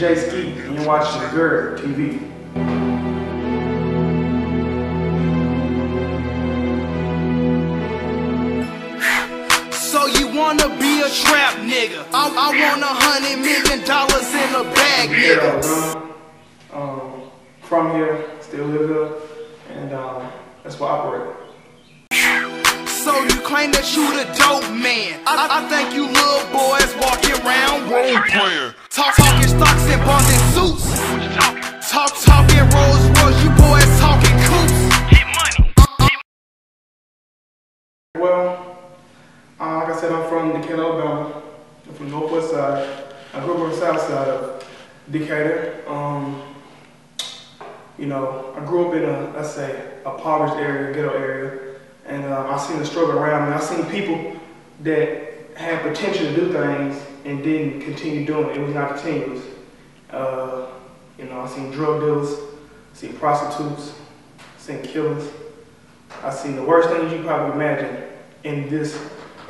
DJ Ski, and you're watching GERD TV. So you wanna be a trap nigga? I want $100 million in a bag, nigga. From here, still live here, and that's what I operate. So you claim that you the dope man. I think you little boys walking around role playing. Talking stocks and bonds and suits. Talking Rolls Royce, you boys talking coops. Get money. Well, like I said, I'm from Decatur, Alabama. I'm from the northwest side. I grew up on the south side of Decatur. You know, I grew up in a, let's say, a impoverished area, ghetto area. And I've seen the struggle around me. I've seen people that had potential to do things and didn't continue doing it. It was not continuous. You know, I've seen drug dealers, seen prostitutes, seen killers. I've seen the worst things you could probably imagine in this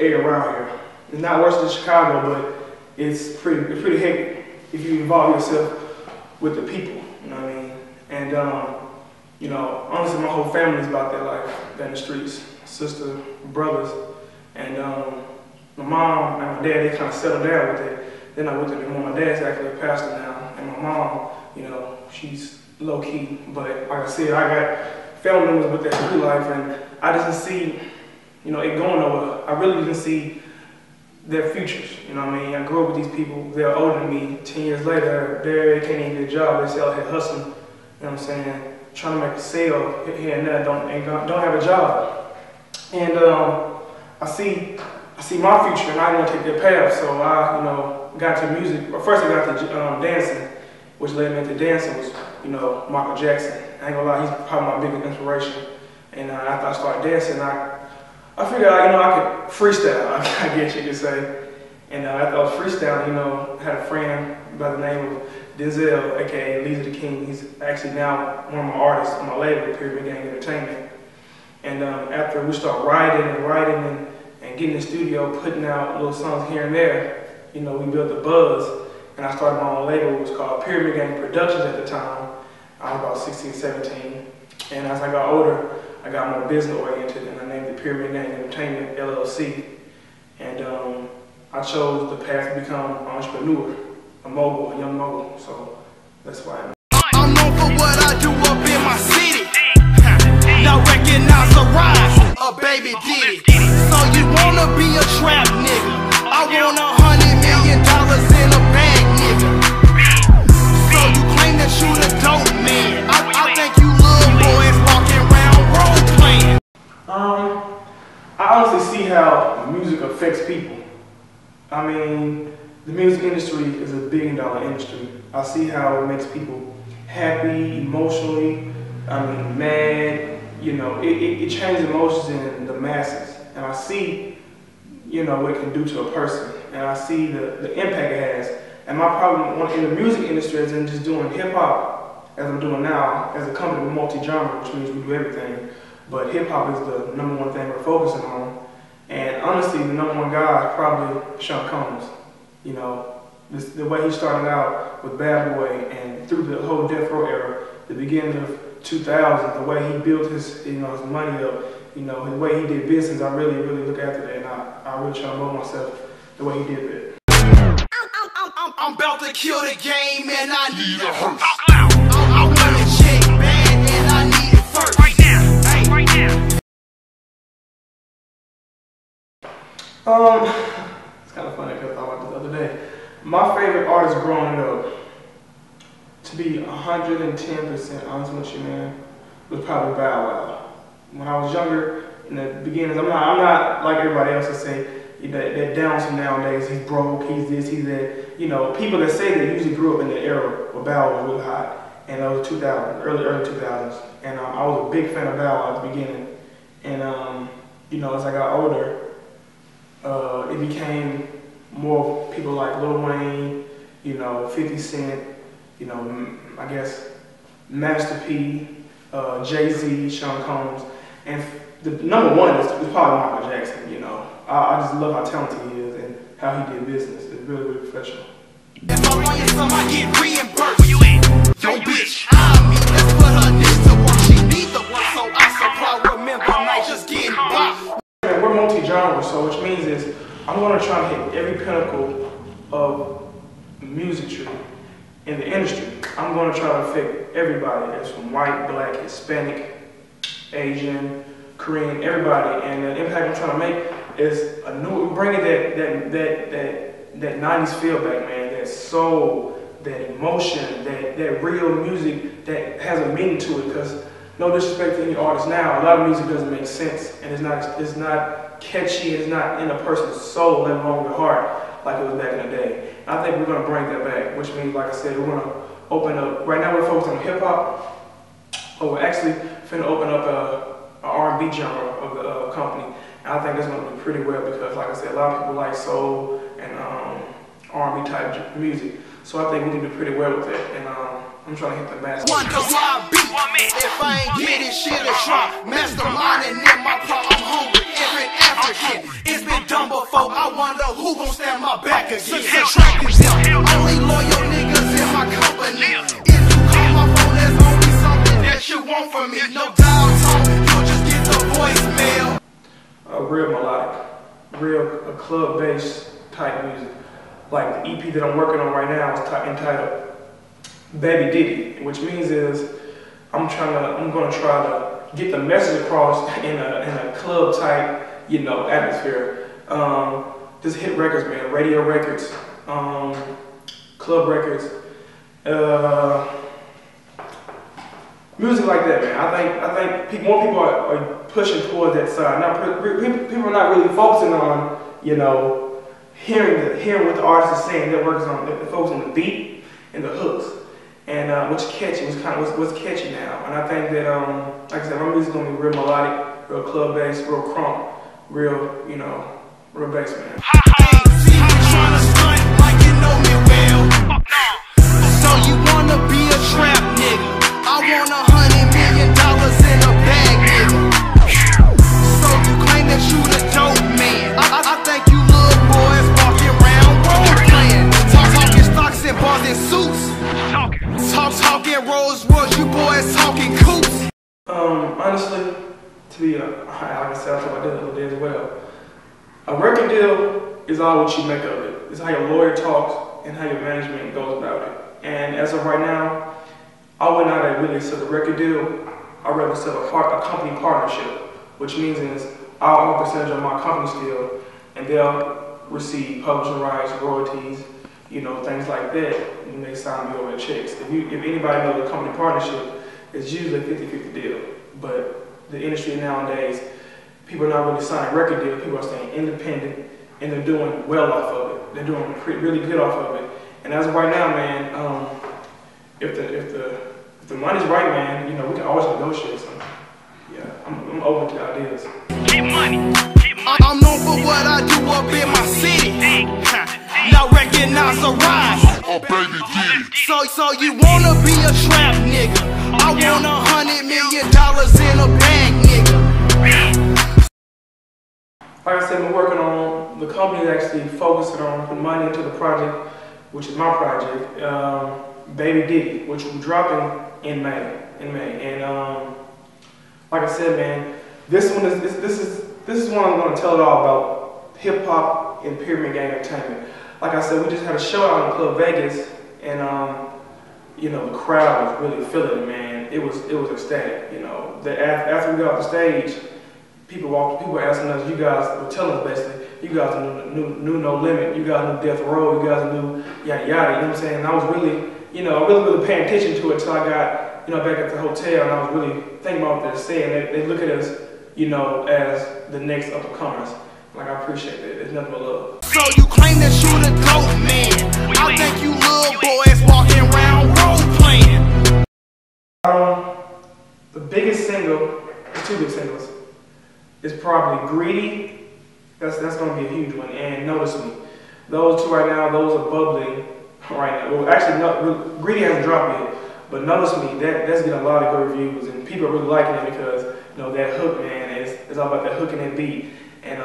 area around here. It's not worse than Chicago, but it's pretty hectic if you involve yourself with the people. You know what I mean? And you know, honestly, my whole family's about that life, in the streets. Sister, brothers, and my mom and my dad, they kind of settled down with it. They're not with it anymore. My dad's actually a pastor now, and my mom, you know, she's low key. But like I said, I got family members with that street life, and I didn't see, you know, it going nowhere. I really didn't see their futures. You know what I mean? I grew up with these people. They're older than me. 10 years later, they can't even get a job. They still out here hustling. You know what I'm saying? Trying to make a sale here and there, don't have a job. And I see my future, and I didn't want to take that path. So I, you know, got to music. Well, first I got to dancing, which led me into dancing was, you know, Michael Jackson. I ain't gonna lie, he's probably my biggest inspiration. And after I started dancing, I figured out, you know, I could freestyle, I guess you could say. And after I was freestyling, you know, I had a friend by the name of Denzel, aka Lisa the King. He's actually now one of my artists on my label, Pyramid Gang Entertainment. And after we start writing and getting in the studio, putting out little songs here and there, you know, we built a buzz. And I started my own label. It was called Pyramid Gang Productions at the time. I was about 16, 17. And as I got older, I got more business oriented, and I named it Pyramid Gang Entertainment, LLC. And I chose the path to become an entrepreneur, a mogul, a young mogul. So that's why I'm known for what I do up in my city. Now recognize the rise, a baby did it. So you wanna be a trap nigga? I want $100 million in a bag, nigga. So you claim that you the dope man? I think you little boys walking around role playing. I honestly see how music affects people. I mean, the music industry is a $1 billion industry. I see how it makes people happy, emotionally, I mean, mad. You know, it changes emotions in the masses. And I see, you know, what it can do to a person. And I see the impact it has. And my problem in the music industry isn't just doing hip-hop, as I'm doing now, as a company with multi-genre, which means we do everything. But hip-hop is the #1 thing we're focusing on. And honestly, the #1 guy is probably Sean Combs. You know, the way he started out with Bad Boy and through the whole Death Row era, the beginning of 2000, the way he built his, you know, his money up, you know, the way he did business, I really look after that, and I really try to mold myself the way he did that. I'm about to kill the game, and I need a hearse. I want a check bad, and I need it first. Right now, hey, right now. It's kind of funny because I thought about this the other day. My favorite artist growing up, to be 110% honest with you, man, was probably Bow Wow. When I was younger, in the beginnings, I'm not like everybody else that say that downs from nowadays. He's broke, he's this, he's that. You know, people that say that usually grew up in the era where Bow Wow was really hot, and that was 2000, early 2000s. And I was a big fan of Bow Wow at the beginning. And you know, as I got older, it became more people like Lil Wayne, you know, 50 Cent, you know, I guess Master P, Jay-Z, Sean Combs, and the #1 is probably Michael Jackson. You know, I just love how talented he is and how he did business. It's really professional. If I want you some, I get reimbursed. Where you at? Yo, bitch, let's put her next to work. She need the work, so I supply. Remember, night just getting by. We're multi-genre, so which means is I'm gonna try to hit every pinnacle of musicry in the industry. I'm gonna try to affect everybody. That's from white, black, Hispanic, Asian, Korean, everybody. And the impact I'm trying to make is a new, bringing that 90s feel back, man. That soul, that emotion, that real music that has a meaning to it. Because no disrespect to any artist now, a lot of music doesn't make sense, and it's not catchy, it's not in a person's soul, let alone their heart, like it was back in the day. And I think we're gonna bring that back, which means, like I said, we're gonna open up. Right now, we're focused on hip hop, but we're actually finna open up a R&B genre of the company. And I think that's gonna do pretty well because, like I said, a lot of people like soul and R&B type music. So I think we can do pretty well with that. And I'm trying to hit the master. Wonder why I beat. If I ain't get it, shit is try. Masterminding in my car, I'm hungry. Every African, it's been done before. I wonder who gon' stand my back again. Subtracting them, only loyal niggas in my company. If you call my phone, there's only something that you want from me. No dial tone, you'll just get the voicemail. Real melodic, real club-based type music. Like the EP that I'm working on right now is entitled Baby Diddy, which means is I'm gonna try to get the message across in a club type, atmosphere. Just hit records, man, radio records, club records, music like that, man. I think more people are pushing towards that side. Now, people are not really focusing on, hearing what the artist is saying. They're focusing on the beat and the hooks, and what's catchy, what's catchy now. And I think that, like I said, my music's gonna be real melodic, real club bass, real crunk, real bass, man. Trying to stunt like you know me well. So you wanna be a trap nigga? I want $100 million in a bag, nigga. So you claim that you the dope man? I think you little boys walking around role playing, talking stocks and bars and suits, talking Rolls Royce. You boys talking coops. Honestly, to be like I said, I talk about that the other day as well. A record deal is all what you make of it. It's how your lawyer talks and how your management goes about it. And as of right now, I would not really sell a record deal. I'd rather sell a company partnership, which means is I'll own a percentage of my company still, and they'll receive publishing rights, royalties, things like that when they sign me over the checks. If anybody knows a company partnership, it's usually a 50-50 deal. But the industry nowadays, people are not really signing record deals. People are staying independent, and they're doing well off of it. They're doing really good off of it. And as of right now, man, if the money's right, man, we can always negotiate something. Yeah, I'm open to ideas. Get money. I'm known for what I do up in my city. Now recognize the rise. Oh, baby, did. So you wanna be a trap nigga? I want $100 million in a bag, nigga. Like I said, we're working on, the company is actually focusing on putting money into the project, which is my project, Baby Diddy, which will be dropping in May. And like I said, man, this is one I'm going to tell it all about hip hop and Pyramid Gang Entertainment. Like I said, we just had a show out in Club Vegas, and the crowd was really feeling it, man. It was ecstatic. After we got off the stage, people were asking us, you guys were telling us basically, you guys knew No Limit, you guys knew Death Row, you guys knew yada yada. You know what I'm saying? And I was really, I really paying attention to it until I got, back at the hotel, and I was really thinking about what they're saying. They look at us, as the next up-and-comers. Like, I appreciate it. There's nothing but love. So you claim that you the dope man? I think you little boys walking around role playing. The biggest single, there's two big singles, is probably Greedy. That's going to be a huge one. And Notice Me. Those two right now, those are bubbling right now. Well, actually, Greedy hasn't dropped yet. But Notice Me, that's getting a lot of good reviews, and people are really liking it because, that hook, man, it's all about that hook and that beat. And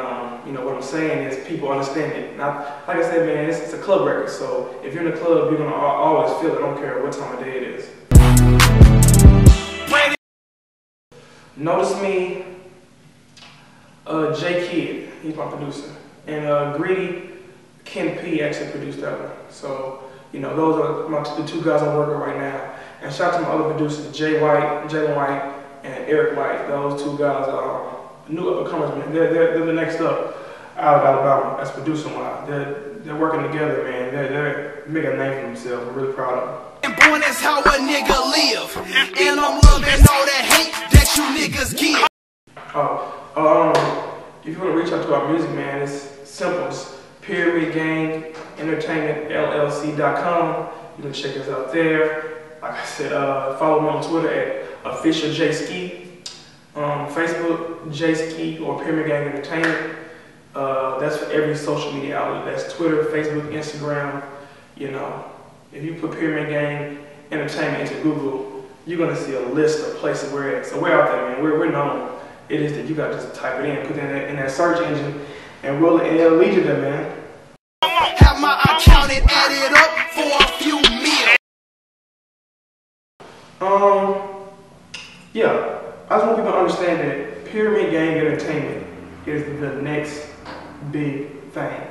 You know, what I'm saying is people understand it. Like I said, man, it's a club record, so if you're in the club, you're gonna always feel it. I don't care what time of day it is. Notice Me, J Kid, he's my producer, and Greedy, Ken P actually produced that one. So, you know, those are the two guys I'm working with right now. And shout out to my other producers, Jalen White, and Eric White. Those two guys are new up-and-comers, man. They're the next up out of Alabama as producing-wise. They're working together, man. They're making a name for themselves. I'm really proud of them. And born is how a nigga live, and I'm loving all that hate that you niggas give. If you want to reach out to our music, man, it's simple. It's Pyramid Gang Entertainment LLC.com. You can check us out there. Like I said, follow me on Twitter at officialjski. Facebook, J-Ski or Pyramid Gang Entertainment. That's for every social media outlet. That's Twitter, Facebook, Instagram. You know, if you put Pyramid Gang Entertainment into Google, you're gonna see a list of places we're at. So we're out there, man. We're known. It is that you gotta just type it in, put it in that search engine, and it'll lead you there, man. Have my accountant added up for a few meals. Yeah. I just want people to understand that Pyramid Gang Entertainment is the next big thing.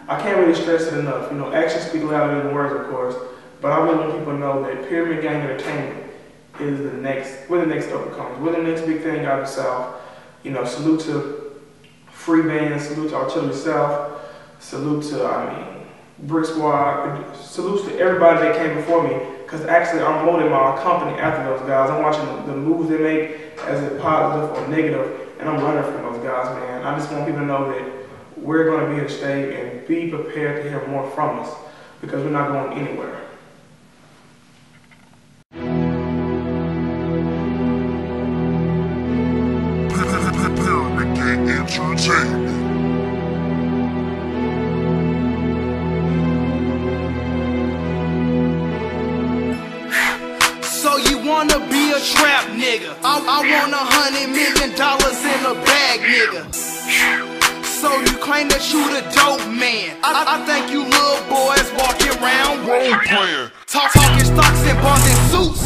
I can't really stress it enough. You know, actions speak louder than words, of course, but I really want people to know that Pyramid Gang Entertainment is we're the next up-and-comers. We're the next big thing out of the South. You know, salute to Free Band, salute to Artillery South, salute to, Brick Squad, salute to everybody that came before me, because actually I'm molding my company after those guys. I'm watching the moves they make, as a positive or negative, and I'm running from those guys, man. I just want people to know that we're going to be here to stay and be prepared to hear more from us, because we're not going anywhere. Pyramid Gang Entertainment. So you wanna be a trap nigga? I want $100 million in a bag, nigga. So you claim that you the dope man? I think you little boys walking around role playing, talking stocks and bonds and suits.